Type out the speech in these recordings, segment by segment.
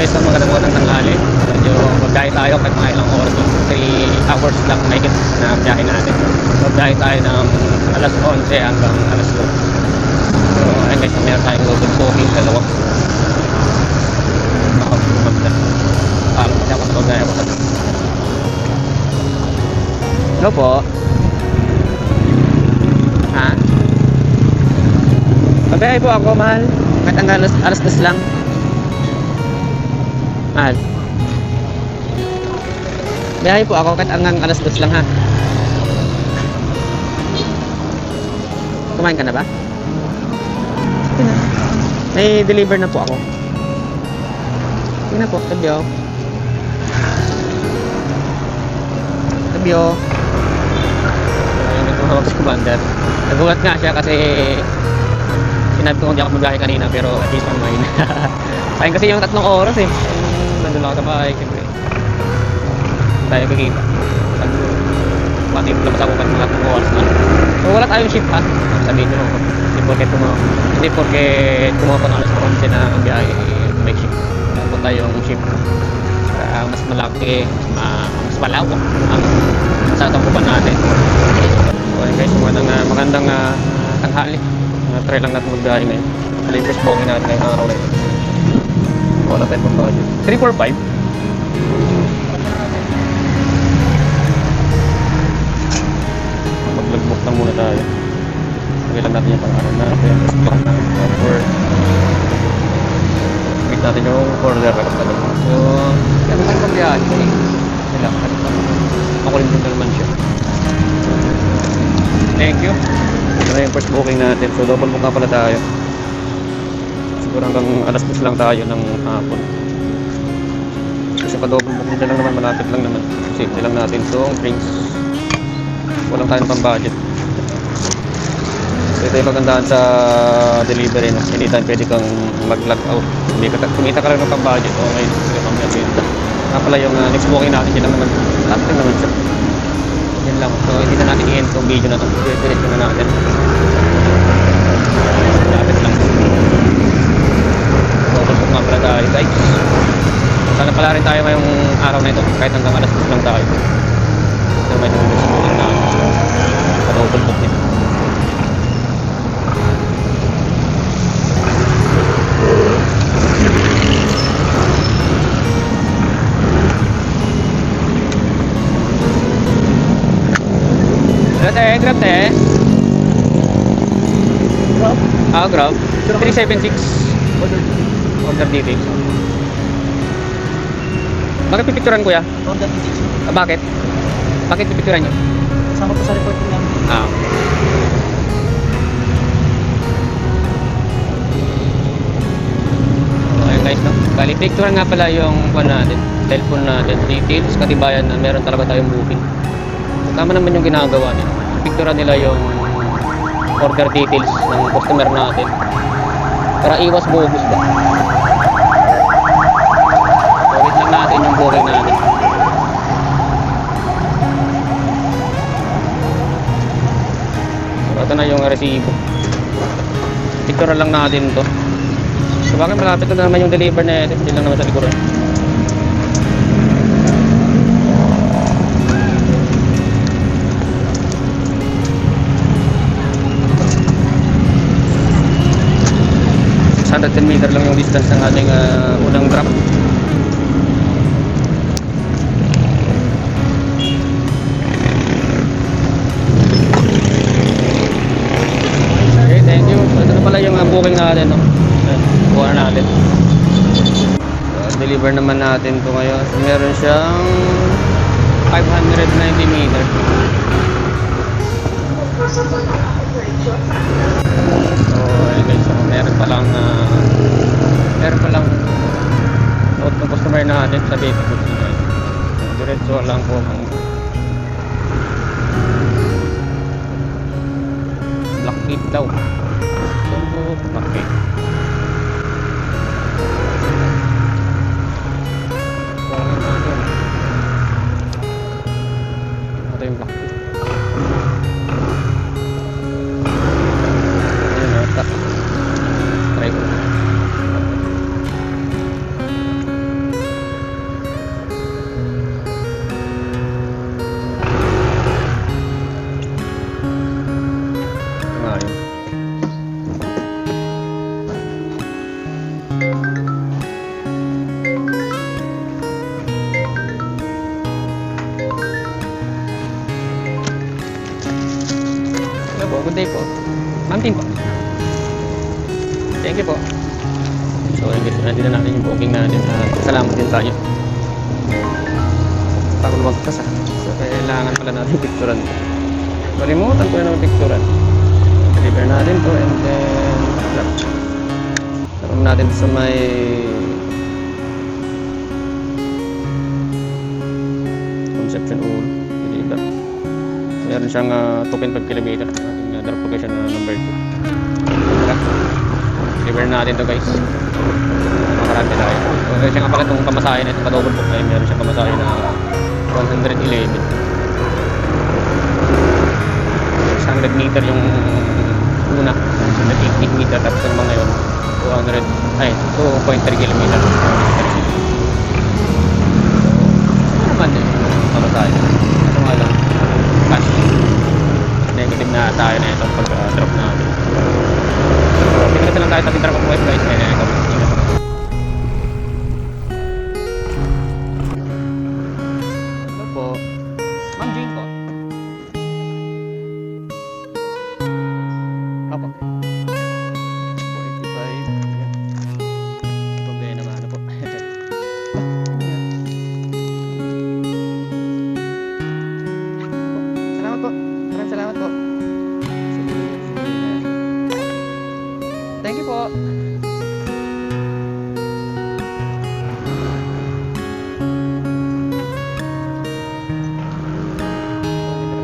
guys, so magandang tanghali. Medyo magbiyahe tayo kahit mga ilang oras lang. 3 hours lang mahigit na biyahe natin. So biyahe tayo ng alas 11 hanggang alas 2. So ayun guys, meron tayong local booking, dalawa. Makapagpunta. Kasi ako sa biyahe ako sa. Hello po. Ha? Mabiyahe po ako, mahal. Kahit hanggang alas 2 lang. Mahal. Biyahe po ako kahit hanggang alas 2 lang, ha. Kumain ka na ba? Sige na. May deliver na po ako. Sige na po, tabi o. Tabi o. Ayun, nagtumawag si Commander. Nagulat nga siya kasi sinabi ko hindi ako magbiyahe kanina, pero at least on mine. Sayang kasi yung 3 oras eh. Nandun ako sa bahay, siyempre tayo kikita. Pati labas ako kasi mga 3 oras na. So wala tayong shift, ha. Sabihin nyo ako. Hindi porke tumawa pa ng alas 11 na ang biyahe, may shift. Kung tayong shift, mas malaki, mas malawak ang satangkupan natin. So ayun guys, magandang tanghali. Try lang natin magbiyahe ngayon. Latest booking natin ngayong araw na ito. Wala tayong pag-budget. 345. Mag-logbook lang muna tayo. Lagay lang natin yung pang-araw natin. For meet natin yung order. So, yan lang pag-biyahe. Sila, makulim din naman siya. Thank you. Ito na yung first booking natin. So double book nga pala tayo. Siguro hanggang alas 2 lang tayo ng hapon. Kasi pa double book nila lang naman. Malapit lang naman. Safety lang natin. So drinks, walang tayong pang budget. So ito yung magandaan sa delivery, no? Anytime pwede kang mag-log out. Kumita ka rin ng pang budget. Okay, sige pang budget. Nga pala yung next booking natin. Yun lang naman. Lapit naman siya. Yan lang. So hindi na natin i-end itong video na ito. Diretso na natin. Lapit lang. So tulpok nga pala tayo guys. Sana pala rin tayo ngayong araw na ito. Kahit hanggang alas 2 lang tayo. So may nunod sa bulan na patulpok nito. Grab te. Grab? Grab. 376. Order details. Bakit pipicturan kuya? Order details. Bakit? Bakit pipicturan nyo? Sama po sa reporting namin. Ayun guys, no? Bali, picturan nga pala yung natin, cellphone natin, details, katibayan na meron talaga tayong booking. Tama naman yung ginagawa nila. Picturean nila yung order details ng customer natin para iwas bogus ba. So wait lang natin yung booking natin. So ito na yung resibo. Picturean lang natin to. So bakit malapit na naman yung deliver natin, hindi lang naman sa likuran. $110 meter lang yung distance ng ating unang drop. Okay, thank you. Ito na pala yung booking natin, no? Buka natin. So, deliver naman natin to ngayon. So, meron siyang 590 meter. So ayun guys, meron pa lang note ng customer natin sa data book nila. Diretso lang po ang Blackgate daw. So Blackgate. Ito yung Blackgate. Try ko. day po. Mountain po. Thank you po. So, ayun guys, nandito na natin yung booking natin. Salamat din tayo. Takot magpas ah. So, kailangan pala natin picturean. Kalimutan ko na naman picturean. Deliver natin to and then tarum natin sa may Conception Ul. Deliver. Meron siyang 2.5 km. Ating drop location na number 2. Deliver natin to guys. Makarami tayo. So, siya nga pala itong pamasahe na ito. Kadobol po tayo. Meron siyang pamasahe na 111. 600 meter yung una. 180 meter. Tapos yung mga ngayon 2.3 kilometer. Ano naman eh. Pamasahe. Ito nga lang. Cash. Negative na tayo na ito pag-drop natin. Tingnan lang tayo sa Tintra Kong Web guys. Hello po. Ma'am Jane po. Apo. 485. Ayan. Problema naman. Ano po? Salamat po. Maraming salamat po. Thank you po. Ito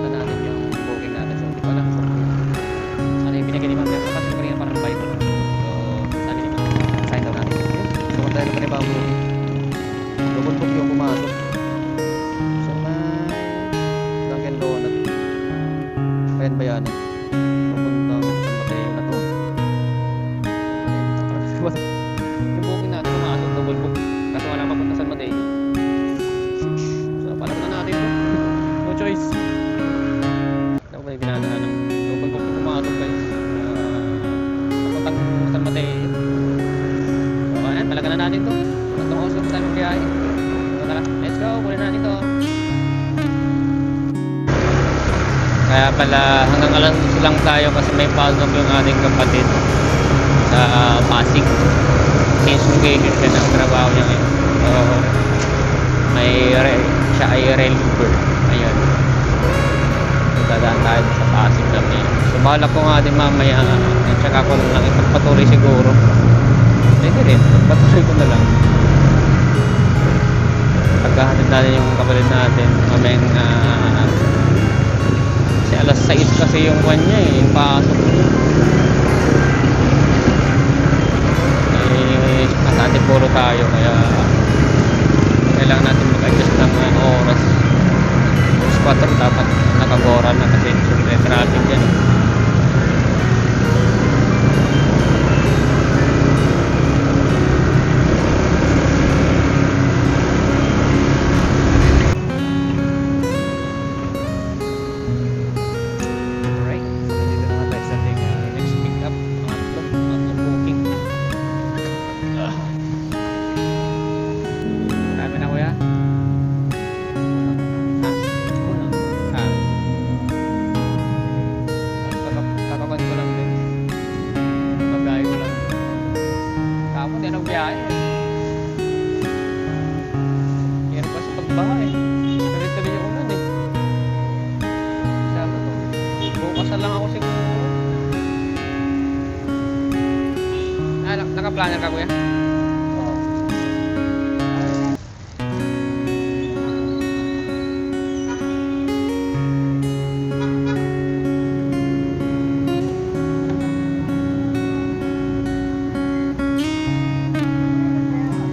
na natin yung booking natin. So, hindi ko alam kung ano yung binigay ni Ma'am. Pero kapag sinabi niya parang Bible. So, sabi ni Ma'am, sign daw natin. So, kung tayo naman ibang booking. Double book yung pumasok. So, Dunkin' Donut. Ayan ba yan? Pupuntang San Mateo na to. Yung booking natin pumasok, double book. Kaso wala papunta San Mateo. So, pala na natin to. No choice. Ako ba yung ginagawa ng double book yung pumasok guys. Papuntang San Mateo. So, ayan, palaga na natin to. Hanggang oras lang tayo magbiyahe. So, tara, let's go. Kunin natin to. Kaya pala hanggang alas lang tayo kasi may pasok yung ating kapatid sa Pasig. Change location siya ng trabaho niya ngayon. So, siya ay reliever. Ayun. So, dadaan tayo sa Pasig lang ngayon. So, balak ko nga din mamaya at saka ko lang ipagpatuloy siguro. Pwede rin. Pagpatuloy ko na lang. Pagkahatid natin yung kapatid natin. Mamayang kasi alas 6 kasi yung kanya yung pasok. Kasati puro tayo kaya kailangan natin mag-adjust ng oras. 4 dapat nakagora na kasi siyempre traffic dyan. Alright, so dito naman tayo sa ating next pick up. Ang booking. Marami na kuya? Ha? Kakapan ko lang din. Pagkain ko lang. Kapon din ang biyahe. Yan pa sa pagbaha eh. Tuloy-tuloy yung ulan eh. Sabi ko, bukas na lang ako siguro. Naka-planner ka kuya?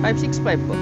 $565 po.